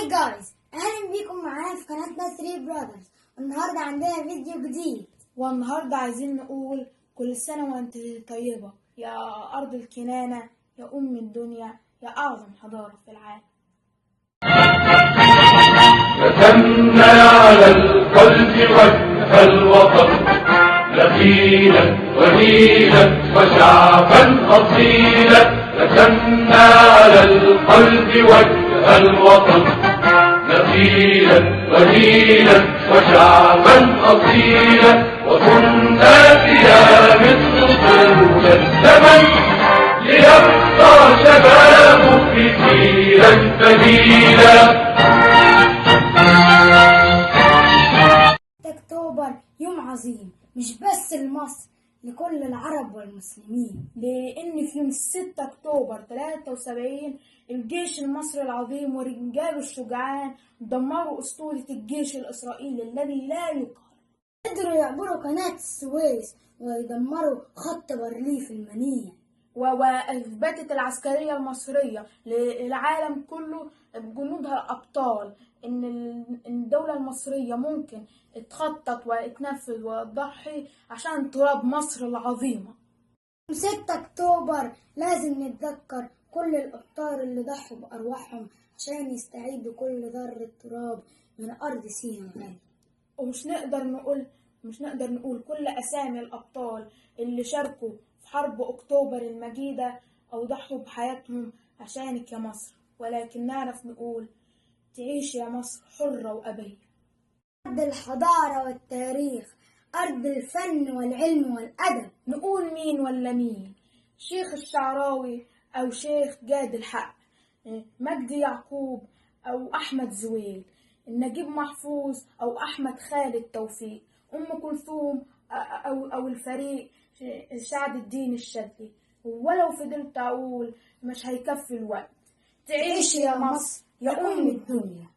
جايز، اهلا بيكم معانا في قناتنا 3 براذرز. والنهارده عندنا فيديو جديد، والنهارده عايزين نقول كل سنة وانت طيبة يا أرض الكنانة، يا أم الدنيا، يا أعظم حضارة في العالم. رسمنا على القلب وجه الوطن، نبيلا وليلا وشعبا أصيلا. رسمنا على القلب وجه الوطن، نبيلا وليلا وشعبا أصيلا. وكنا فيها مثل طول الزمن، ليبقى شبابك جيلا بديلا. اكتوبر يوم عظيم مش بس لمصر، لكل العرب والمسلمين، لأن في يوم 6 أكتوبر 73 الجيش المصري العظيم ورجاله الشجعان دمروا أسطورة الجيش الإسرائيلي الذي لا يقهر. قدروا يعبروا قناة السويس ويدمروا خط بارليف المنيع. وأثبتت العسكرية المصرية للعالم كله بجنودها الأبطال إن الدولة المصرية ممكن تخطط وتنفذ وتضحي عشان تراب مصر العظيمة. 6 أكتوبر لازم نتذكر كل الأبطال اللي ضحوا بأرواحهم عشان يستعيدوا كل ذرة تراب من أرض سيناء الغالية. ومش نقدر نقول كل أسامي الأبطال اللي شاركوا في حرب أكتوبر المجيدة أو ضحوا بحياتهم عشانك يا مصر، ولكن نعرف نقول تعيش يا مصر حرة وأبية. أرض الحضارة والتاريخ، أرض الفن والعلم والأدب. نقول مين ولا مين؟ شيخ الشعراوي أو شيخ جاد الحق، مجدي يعقوب أو أحمد زويل، نجيب محفوظ أو أحمد خالد توفيق، أم كلثوم أو الفريق سعد الدين الشاذلي. ولو فضلت أقول مش هيكفي الوقت. تعيش يا مصر يا أم الدنيا.